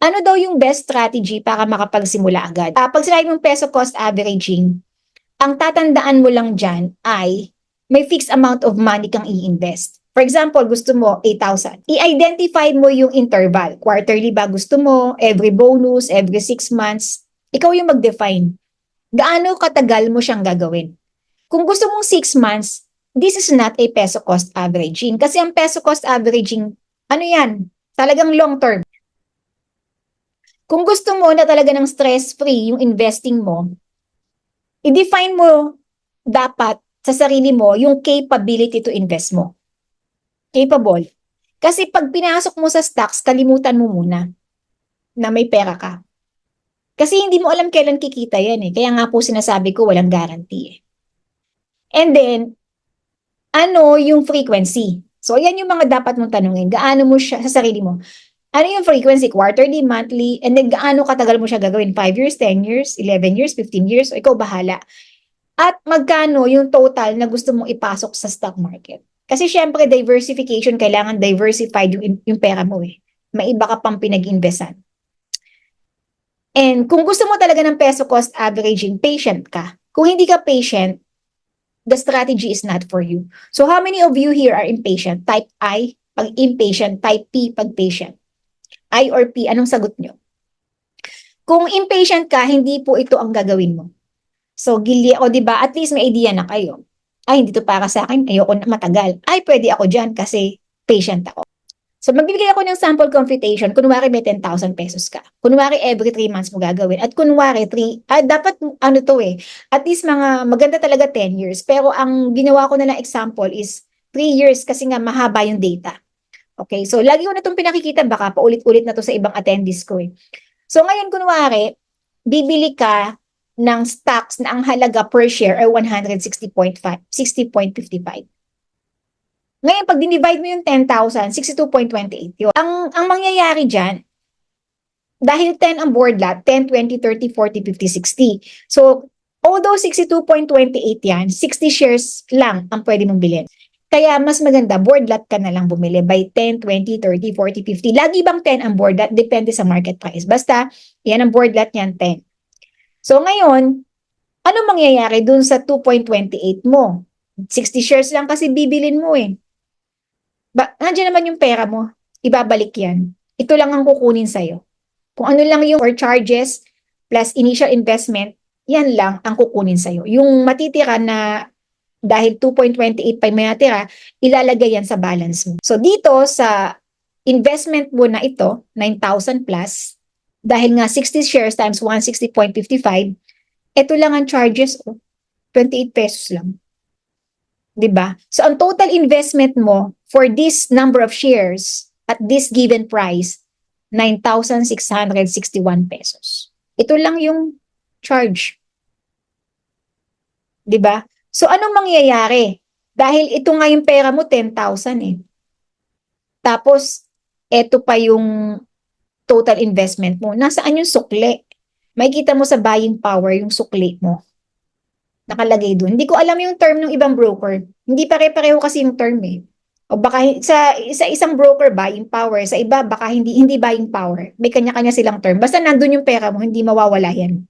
Ano daw yung best strategy para makapagsimula agad? Pag sinabi mong peso cost averaging, ang tatandaan mo lang dyan ay may fixed amount of money kang i-invest. For example, gusto mo 8,000. I-identify mo yung interval. Quarterly ba gusto mo? Every bonus? Every 6 months? Ikaw yung mag-define. Gaano katagal mo siyang gagawin? Kung gusto mong 6 months, this is not a peso cost averaging. Kasi ang peso cost averaging, ano yan? Talagang long term. Kung gusto mo na talaga ng stress-free yung investing mo, i-define mo dapat sa sarili mo yung capability to invest mo. Capable. Kasi pag pinasok mo sa stocks, kalimutan mo muna na may pera ka. Kasi hindi mo alam kailan kikita yan eh. Kaya nga po sinasabi ko walang guarantee eh. And then, ano yung frequency? So, yan yung mga dapat mong tanungin. Gaano mo siya sa sarili mo? Ano yung frequency? Quarterly, monthly, and then gaano katagal mo siya gagawin? 5 years, 10 years, 11 years, 15 years? O ikaw bahala. At magkano yung total na gusto mong ipasok sa stock market? Kasi syempre, diversification, kailangan diversified yung pera mo eh. May iba ka pang pinag-investan. And kung gusto mo talaga ng peso cost averaging, patient ka. Kung hindi ka patient, the strategy is not for you. So how many of you here are impatient? Type I, pag impatient. Type P, pag patient. I or P, anong sagot nyo? Kung impatient ka, hindi po ito ang gagawin mo. So, gili ako, di ba? At least may idea na kayo. Ay, hindi to para sa akin. Ayoko na matagal. Ay, pwede ako dyan kasi patient ako. So, magbibigay ako ng sample computation. Kunwari may 10,000 pesos ka. Kunwari every 3 months mo gagawin. At kunwari, dapat ano to eh. At least maganda talaga 10 years. Pero ang ginawa ko na lang example is 3 years kasi nga mahaba yung data. Okay, so lagi ko na itong pinakikita. Baka paulit-ulit na to sa ibang attendees ko eh. So, ngayon kunwari, bibili ka ng stocks na ang halaga per share ay 60.55. Ngayon, pag dinivide mo yung 10,000, 62.28 yun. Ang mangyayari dyan, dahil 10 ang board lot, 10, 20, 30, 40, 50, 60. So, although 62.28 yan, 60 shares lang ang pwede mong bilhin. Kaya mas maganda, board lot ka na lang bumili by 10, 20, 30, 40, 50. Lagi bang 10 ang board lot? Depende sa market price. Basta, yan ang board lot niyan, 10. So, ngayon, ano mangyayari dun sa 2.28 mo? 60 shares lang kasi bibilin mo eh. Nandiyan naman yung pera mo. Ibabalik yan. Ito lang ang kukunin sa'yo. Kung ano lang yung or charges plus initial investment, yan lang ang kukunin sa'yo. Yung matitira na dahil 2.28 pa yung matitira, ilalagay yan sa balance mo. So dito sa investment mo na ito, 9,000 plus, dahil nga 60 shares times 160.55, ito lang ang charges, 28 pesos lang. 'Di ba? So ang total investment mo for this number of shares at this given price, 9,661 pesos. Ito lang yung charge. 'Di ba? So anong mangyayari? Dahil ito nga yung pera mo 10,000 eh. Tapos ito pa yung total investment mo. Nasaan yung sukli? Makikita mo sa buying power yung sukli mo. Nakalagay doon. Hindi ko alam yung term ng ibang broker. Hindi pare-pareho kasi yung term eh. O baka sa isang broker buying power, sa iba baka hindi buying power. May kanya-kanya silang term. Basta nandun yung pera mo, hindi mawawala yan.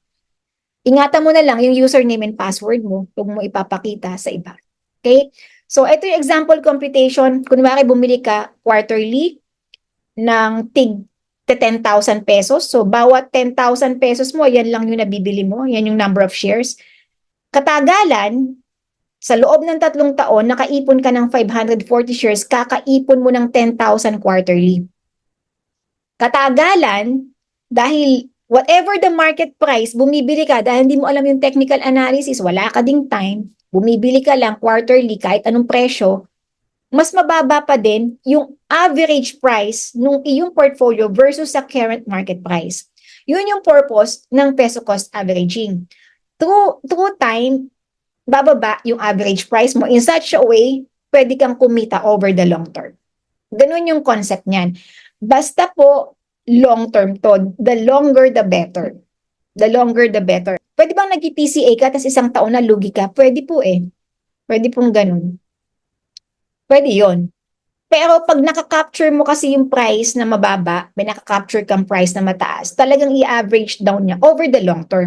Ingatan mo na lang yung username and password mo, huwag mo ipapakita sa iba. Okay? So ito yung example computation. Kunwari bumili ka quarterly ng tig 10,000 pesos. So bawat 10,000 pesos mo, yan lang yung nabibili mo. Yan yung number of shares. Katagalan, sa loob ng 3 taon, nakaipon ka ng 540 shares, kakaipon mo ng 10,000 quarterly. Katagalan, dahil whatever the market price, bumibili ka dahil hindi mo alam yung technical analysis, wala ka ding time, bumibili ka lang quarterly kahit anong presyo, mas mababa pa din yung average price nung iyong portfolio versus sa current market price. Yun yung purpose ng peso cost averaging. Through time, bababa yung average price mo in such a way, pwede kang kumita over the long term. Ganun yung concept niyan. Basta po, long term to. The longer, the better. The longer, the better. Pwede bang nag-PCA ka, tapos isang taon na lugi ka? Pwede po eh. Pwede pong ganun. Pwede yon. Pero pag naka-capture mo kasi yung price na mababa, may naka-capture kang price na mataas, talagang i-average down niya over the long term.